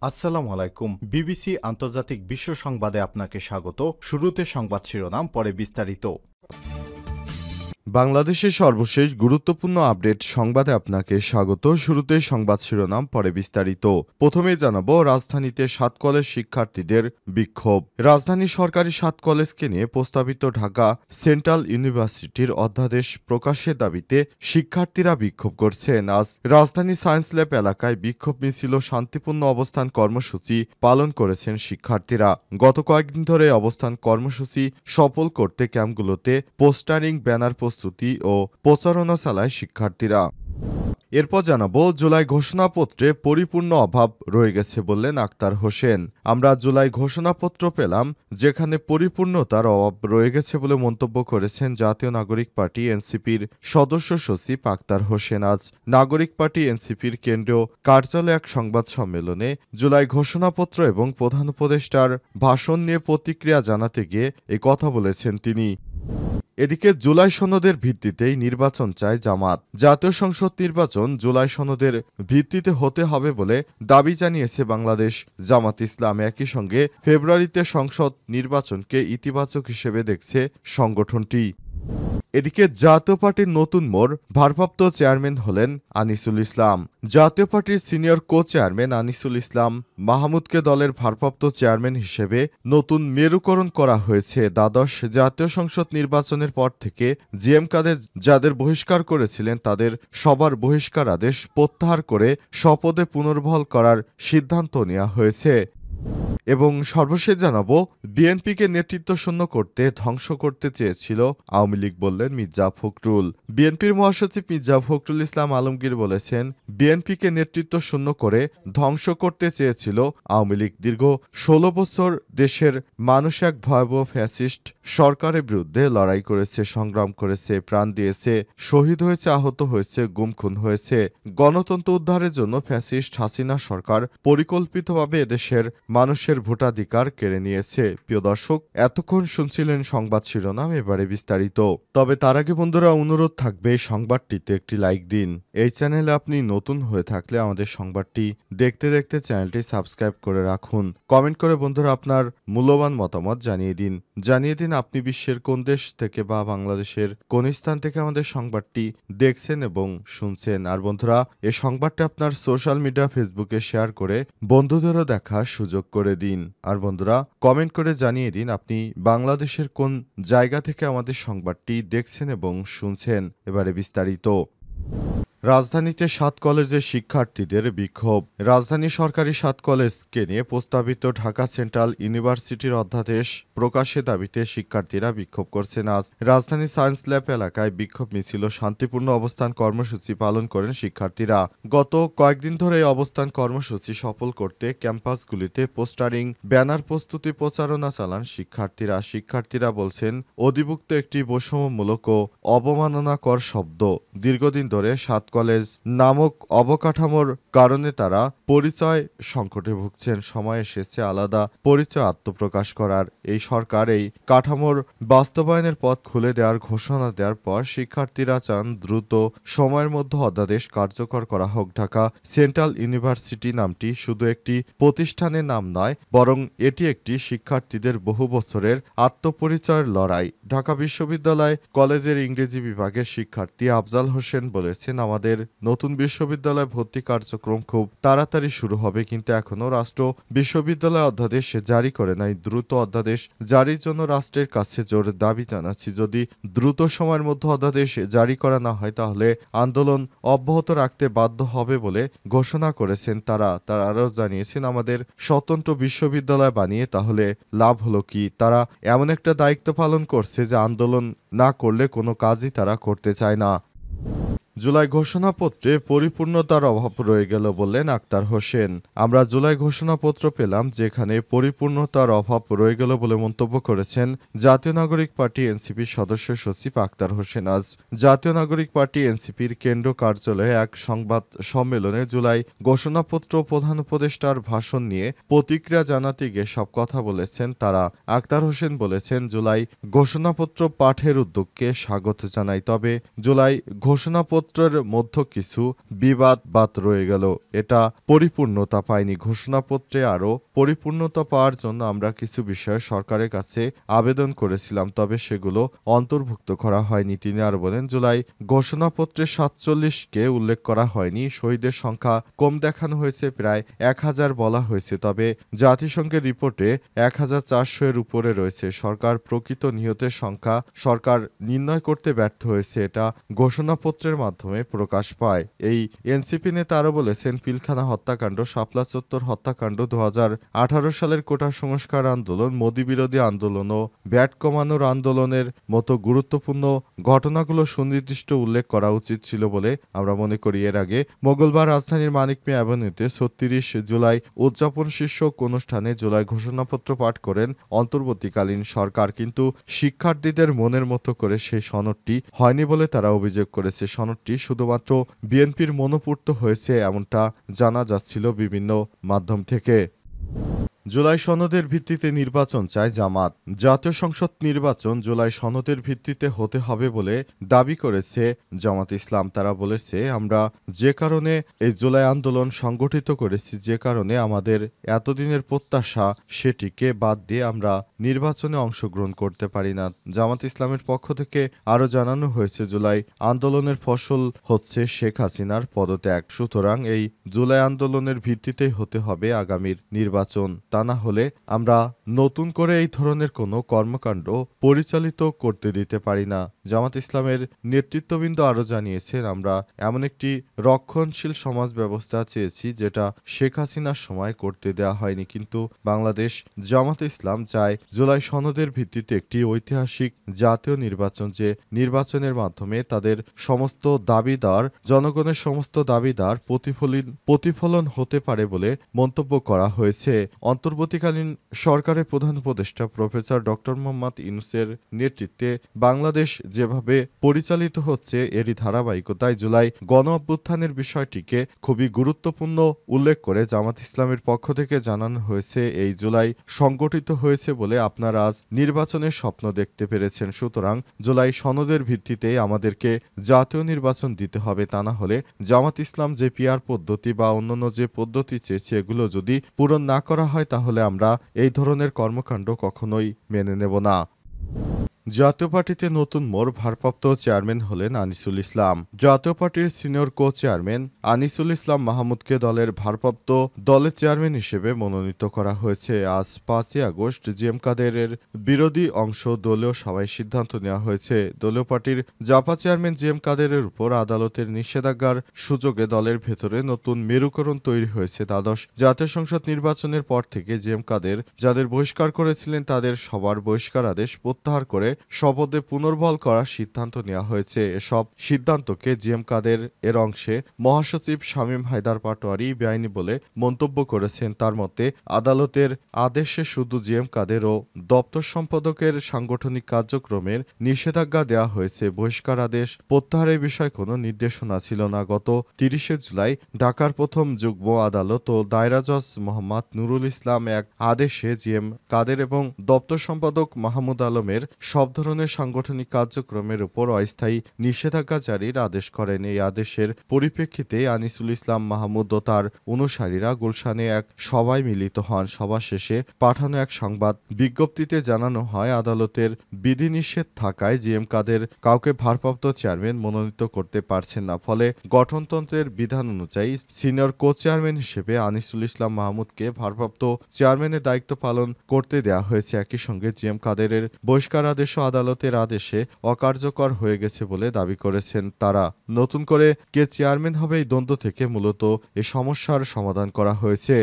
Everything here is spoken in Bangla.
আসসালামু আলাইকুম। বিবিসি আন্তর্জাতিক বিশ্ব সংবাদে আপনাকে স্বাগত। শুরুতে সংবাদ শিরোনাম, পরে বিস্তারিত। বাংলাদেশের সর্বশেষ গুরুত্বপূর্ণ আপডেট সংবাদে আপনাকে স্বাগত। শুরুতে সংবাদ শিরোনাম, পরে বিস্তারিত। প্রথমেই জানাবো, রাজধানীতে 7 কলেজ শিক্ষার্থীদের বিক্ষোভ। রাজধানীর সরকারি 7 কলেজকে নিয়ে প্রস্তাবিত ঢাকা সেন্ট্রাল ইউনিভার্সিটির অধ্যাদেশ প্রকাশের দাবিতে শিক্ষার্থীরা বিক্ষোভ করছেন। আজ রাজধানী সায়েন্স ল্যাব এলাকায় বিক্ষোভ মিছিল ও শান্তিপূর্ণ অবস্থান কর্মসূচি পালন করেছেন শিক্ষার্থীরা। গত কয়েকদিন ধরে অবস্থান কর্মসূচি সফল করতে ক্যাম্পগুলোতে পোস্টারিং, ব্যানার প্রস্তুতি ও প্রচারণা চালায় শিক্ষার্থীরা। এরপর জানাবো, জুলাই ঘোষণাপত্রে পরিপূর্ণ অভাব রয়ে গেছে বললেন আক্তার হোসেন। আমরা জুলাই ঘোষণাপত্র পেলাম যেখানে পরিপূর্ণতার অভাব রয়ে গেছে বলে মন্তব্য করেছেন জাতীয় নাগরিক পার্টি এনসিপির সদস্য সচিব আক্তার হোসেন। আজ নাগরিক পার্টি এনসিপির কেন্দ্রীয় কার্যালয়ে এক সংবাদ সম্মেলনে জুলাই ঘোষণাপত্র এবং প্রধান উপদেষ্টার ভাষণ নিয়ে প্রতিক্রিয়া জানাতে গিয়ে এ কথা বলেছেন তিনি। এদিকে জুলাই সনদের ভিত্তিতেই নির্বাচন চায় জামাত। জাতীয় সংসদ নির্বাচন জুলাই সনদের ভিত্তিতে হতে হবে বলে দাবি জানিয়েছে বাংলাদেশ জামাত ইসলাম। একই সঙ্গে ফেব্রুয়ারিতে সংসদ নির্বাচনকে ইতিবাচক হিসেবে দেখছে সংগঠনটি। এদিকে জাতীয় পার্টির নতুন মোড়, ভারপ্রাপ্ত চেয়ারম্যান হলেন আনিসুল ইসলাম। জাতীয় পার্টির সিনিয়র কো চেয়ারম্যান আনিসুল ইসলাম মাহমুদকে দলের ভারপ্রাপ্ত চেয়ারম্যান হিসেবে নতুন মেরুকরণ করা হয়েছে। দ্বাদশ জাতীয় সংসদ নির্বাচনের পর থেকে জিএম কাদের যাদের বহিষ্কার করেছিলেন তাদের সবার বহিষ্কার আদেশ প্রত্যাহার করে শপথে পুনর্বহাল করার সিদ্ধান্ত নেওয়া হয়েছে। এবং সর্বশেষ জানাবো, বিএনপিকে নেতৃত্বশূন্য করতে ধ্বংস করতে চেয়েছিল আওয়ামী লীগ বললেন মির্জা ফখরুল। বিএনপির মহাসচিব মির্জা ফখরুল ইসলাম আলমগীর বলেছেন, বিএনপিকে নেতৃত্বশূন্য করে ধ্বংস করতে চেয়েছিল আওয়ামী লীগ। দীর্ঘ 16 বছর দেশের মানুষ এক ভয়াবহ ফ্যাসিস্ট সরকারের বিরুদ্ধে লড়াই করেছে, সংগ্রাম করেছে, প্রাণ দিয়েছে, শহীদ হয়েছে, আহত হয়েছে, গুম খুন হয়েছে। গণতন্ত্র উদ্ধারের জন্য ফ্যাসিস্ট হাসিনা সরকার পরিকল্পিতভাবে এদেশের মানুষের ভোটাধিকার কেড়ে নিয়েছে। প্রিয় দর্শক, এতক্ষণ শুনছিলেন সংবাদ শিরোনাম, এবারে বিস্তারিত। তবে তার আগে বন্ধুরা, অনুরোধ থাকবে সংবাদটিতে একটি লাইক দিন। এই চ্যানেলে আপনি নতুন হয়ে থাকলে আমাদের সংবাদটি দেখতে দেখতে চ্যানেলটি সাবস্ক্রাইব করে রাখুন। কমেন্ট করে বন্ধুরা আপনার মূল্যবান মতামত জানিয়ে দিন আপনি বিশ্বের কোন দেশ থেকে বা বাংলাদেশের কোন স্থান থেকে আমাদের সংবাদটি দেখছেন এবং শুনছেন। আর বন্ধুরা, এই সংবাদটি আপনার সোশ্যাল মিডিয়া ফেসবুকে শেয়ার করে বন্ধুদেরও দেখার সুযোগ করে দিন। আর বন্ধুরা, কমেন্ট করে জানিয়ে দিন আপনি বাংলাদেশের কোন জায়গা থেকে আমাদের সংবাদটি দেখছেন এবং শুনছেন। এবারে বিস্তারিত। রাজধানীতে 7 কলেজের শিক্ষার্থীদের বিক্ষোভ। রাজধানীর সরকারি 7 কলেজকে নিয়ে প্রস্তাবিত ঢাকা সেন্ট্রাল ইউনিভার্সিটির অধ্যাদেশ প্রকাশের দাবিতে শিক্ষার্থীরা বিক্ষোভ করছেন। আজ রাজধানীর সায়েন্স ল্যাব এলাকায় বিক্ষোভ মিছিল ও শান্তিপূর্ণ অবস্থান কর্মসূচি পালন করেন শিক্ষার্থীরা। গত কয়েকদিন ধরে এই অবস্থান কর্মসূচি সফল করতে ক্যাম্পাসগুলিতে পোস্টারিং, ব্যানার প্রস্তুতি, প্রচারণা চালান শিক্ষার্থীরা বলছেন, অধিভুক্ত একটি বৈষম্যমূলক ও অবমাননাকর শব্দ। দীর্ঘদিন ধরে 7 কলেজ নামক অবকাঠামোর কারণে তারা পরিচয় সংকটে ভুগছেন। সময় এসেছে আলাদা পরিচয় আত্মপ্রকাশ করার। এই সরকার এই কাঠামোর বাস্তবায়নের পথ খুলে দেওয়ার ঘোষণা দেওয়ার পর শিক্ষার্থীরা চান দ্রুত সময়ের মধ্যে অধ্যাদেশ কার্যকর করা হোক। ঢাকা সেন্ট্রাল ইউনিভার্সিটি নামটি শুধু একটি প্রতিষ্ঠানের নাম নয়, বরং এটি একটি শিক্ষার্থীদের বহু বছরের আত্মপরিচয়ের লড়াই। ঢাকা বিশ্ববিদ্যালয় কলেজের ইংরেজি বিভাগের শিক্ষার্থী আফজাল হোসেন বলেছেন, আমাদের নতুন বিশ্ববিদ্যালয় ভর্তি কার্যক্রম খুব তাড়াতাড়ি শুরু হবে, কিন্তু এখনও রাষ্ট্র বিশ্ববিদ্যালয় অধ্যাদেশ জারি করে নাই। দ্রুত অধ্যাদেশ জারির জন্য রাষ্ট্রের কাছে জোর দাবি জানাচ্ছি। যদি দ্রুত সময়ের মধ্যে অধ্যাদেশ জারি করা না হয় তাহলে আন্দোলন অব্যাহত রাখতে বাধ্য হবে বলে ঘোষণা করেছেন তারা আরও জানিয়েছেন, আমাদের স্বতন্ত্র বিশ্ববিদ্যালয় বানিয়ে তাহলে লাভ হলো কি? তারা এমন একটা দায়িত্ব পালন করছে যে আন্দোলন না করলে কোনো কাজই তারা করতে চায় না। জুলাই ঘোষণাপত্রে পরিপূর্ণতার অভাব রয়ে গেল বললেন আক্তার হোসেন। আমরা জুলাই ঘোষণাপত্র পেলাম যেখানে পরিপূর্ণতার অভাব রয়ে গেল বলে মন্তব্য করেছেন জাতীয় নাগরিক পার্টি এনসিপির সদস্য সচিব আক্তার হোসেন। আজ জাতীয় নাগরিক পার্টি এনসিপির কেন্দ্র কার্যালয়ে এক সংবাদ সম্মেলনে জুলাই ঘোষণাপত্র প্রধান উপদেষ্টার ভাষণ নিয়ে প্রতিক্রিয়া জানাতে গিয়ে সব কথা বলেছেন তারা। আক্তার হোসেন বলেছেন, জুলাই ঘোষণাপত্র পাঠের উদ্যোগকে স্বাগত জানাই, তবে জুলাই ঘোষণাপত্র ঘোষণাপত্রের মধ্যে কিছু বিবাদ রয়ে গেল। এটা পরিপূর্ণতা পায়নি। ঘোষণাপত্রে আরও পরিপূর্ণতা পাওয়ার জন্য আমরা কিছু বিষয়ে সরকারের কাছে আবেদন করেছিলাম, তবে সেগুলো অন্তর্ভুক্ত করা হয়নি। তিনি আরও বলেন, জুলাই ঘোষণাপত্রে ৪৭কে উল্লেখ করা হয়নি। শহীদের সংখ্যা কম দেখানো হয়েছে, প্রায় ১,০০০ বলা হয়েছে, তবে জাতিসংঘের রিপোর্টে ১,৪০০ এর উপরে রয়েছে। সরকার প্রকৃত নিহতের সংখ্যা সরকার নির্ণয় করতে ব্যর্থ হয়েছে, এটা ঘোষণাপত্রের মাধ্যমে প্রকাশ পায়। এই এনসিপি নেতা আরও বলেছেন, পিলখানা হত্যাকাণ্ড, শাপলা চত্বর হত্যাকাণ্ড, ২০১৮ সালের কোটা সংস্কার আন্দোলন, মোদি বিরোধী আন্দোলন ও ভ্যাট কমানোর আন্দোলনের মতো গুরুত্বপূর্ণ ঘটনাগুলো সুনির্দিষ্ট উল্লেখ করা উচিত ছিল বলে আমরা মনে করি। এর আগে মঙ্গলবার রাজধানীর মানিক মিয়া অ্যাভিনিউতে ৩৬ জুলাই উদযাপন শীর্ষক অনুষ্ঠানে জুলাই ঘোষণাপত্র পাঠ করেন অন্তর্বর্তীকালীন সরকার, কিন্তু শিক্ষার্থীদের মনের মতো করে সেই সনদটি হয়নি বলে তারা অভিযোগ করেছে। সনদটি শুধুমাত্র বিএনপির মনোপূর্ত হয়েছে এমনটা জানা যাচ্ছিল বিভিন্ন মাধ্যম থেকে। জুলাই সনদের ভিত্তিতে নির্বাচন চায় জামাত। জাতীয় সংসদ নির্বাচন জুলাই সনদের ভিত্তিতে হতে হবে বলে দাবি করেছে জামাত ইসলাম। তারা বলেছে, আমরা যে কারণে এই জুলাই আন্দোলন সংগঠিত করেছি, যে কারণে আমাদের এতদিনের প্রত্যাশা, সেটিকে বাদ দিয়ে আমরা নির্বাচনে অংশগ্রহণ করতে পারি না। জামাত ইসলামের পক্ষ থেকে আরও জানানো হয়েছে, জুলাই আন্দোলনের ফসল হচ্ছে শেখ হাসিনার পদত্যাগ। সুতরাং এই জুলাই আন্দোলনের ভিত্তিতেই হতে হবে আগামীর নির্বাচন। তা না হলে আমরা নতুন করে এই ধরনের কোনো কর্মকাণ্ড পরিচালিত করতে দিতে পারি না। জামাত ইসলামের নেতৃত্ববৃন্দ আরও জানিয়েছেন, আমরা এমন একটি রক্ষণশীল সমাজ ব্যবস্থা চেয়েছি যেটা শেখ হাসিনার সময় করতে দেওয়া হয়নি, কিন্তু বাংলাদেশ জামাত ইসলাম চায় জুলাই সনদের ভিত্তিতে একটি ঐতিহাসিক জাতীয় নির্বাচন, যে নির্বাচনের মাধ্যমে তাদের সমস্ত দাবিদার, জনগণের সমস্ত দাবিদার প্রতিফলন হতে পারে বলে মন্তব্য করা হয়েছে। অন্তর্বর্তীকালীন সরকারের প্রধান উপদেষ্টা প্রফেসর ডক্টর মোহাম্মদ ইউনূসের নেতৃত্বে বাংলাদেশ যেভাবে পরিচালিত হচ্ছে, এরই ধারাবাহিকতায় জুলাই গণ অভ্যুত্থানের বিষয়টিকে খুবই গুরুত্বপূর্ণ উল্লেখ করে জামাত ইসলামের পক্ষ থেকে জানানো হয়েছে, এই জুলাই সংগঠিত হয়েছে বলে আপনারা আজ নির্বাচনের স্বপ্ন দেখতে পেরেছেন। সুতরাং জুলাই সনদের ভিত্তিতে আমাদেরকে জাতীয় নির্বাচন দিতে হবে। তা না হলে জামাত ইসলাম যে পিআর পদ্ধতি বা অন্যান্য যে পদ্ধতি চেয়েছে, এগুলো যদি পূরণ না করা হয়, তাহলে আমরা এই ধরনের কর্মকাণ্ড কখনোই মেনে নেব না। জাতীয় পার্টিতে নতুন মোড়, ভারপ্রাপ্ত চেয়ারম্যান হলেন আনিসুল ইসলাম। জাতীয় পার্টির সিনিয়র কো চেয়ারম্যান আনিসুল ইসলাম মাহমুদকে দলের ভারপ্রাপ্ত চেয়ারম্যান হিসেবে মনোনীত করা হয়েছে। আজ ৫ই আগস্ট জিএম কাদেরের বিরোধী অংশ দলীয় সভায় সিদ্ধান্ত নেওয়া হয়েছে। দলীয় পার্টির জাপা চেয়ারম্যান জিএম কাদেরের উপর আদালতের নিষেধাজ্ঞার সুযোগে দলের ভেতরে নতুন মেরুকরণ তৈরি হয়েছে। দ্বাদশ জাতীয় সংসদ নির্বাচনের পর থেকে জিএম কাদের যাদের বহিষ্কার করেছিলেন, তাদের সবার বহিষ্কার আদেশ প্রত্যাহার করে শপথে পুনর্বহাল করার সিদ্ধান্ত নেওয়া হয়েছে। এসব সিদ্ধান্তকে জিএম কাদের এর অংশে মহাসচিব শামীম হায়দার পাটোয়ারি বেআইনি বলে মন্তব্য করেছেন। তার মতে, আদালতের আদেশে শুধু জিএম কাদের ও দপ্তর সম্পাদকের সাংগঠনিক কার্যক্রমের নিষেধাজ্ঞা দেওয়া হয়েছে। বহিষ্কার আদেশ প্রত্যাহারের বিষয়ে কোনো নির্দেশনা ছিল না। গত ৩০শে জুলাই ঢাকার প্রথম যুগ্ম আদালত ও দায়রা জজ মোহাম্মদ নুরুল ইসলাম এক আদেশে জিএম কাদের এবং দপ্তর সম্পাদক মাহমুদ আলমের সব ধরনের সাংগঠনিক কার্যক্রমের উপর অস্থায়ী নিষেধাজ্ঞা জারির আদেশ করেন। এই আদেশের পরিপ্রেক্ষিতে আনিসুল ইসলাম মাহমুদ ও তার অনুসারীরা গুলশানে এক সভায় মিলিত হন। সভা শেষে পাঠানো এক সংবাদ বিজ্ঞপ্তিতে জানানো হয়, আদালতের বিধিনিষেধ থাকায় জিএম কাদের কাউকে ভারপ্রাপ্ত চেয়ারম্যান মনোনীত করতে পারছেন না। ফলে গঠনতন্ত্রের বিধান অনুযায়ী সিনিয়র কো চেয়ারম্যান হিসেবে আনিসুল ইসলাম মাহমুদকে ভারপ্রাপ্ত চেয়ারম্যানের দায়িত্ব পালন করতে দেওয়া হয়েছে। একই সঙ্গে জিএম কাদেরের বহিষ্কার আদেশ আদালতের আদেশে অকার্যকর হয়ে গেছে বলে দাবি করেছেন তারা। নতুন করে কে চেয়ারম্যান হবে, এই দ্বন্দ্ব থেকে মূলত এ সমস্যার সমাধান করা হয়েছে।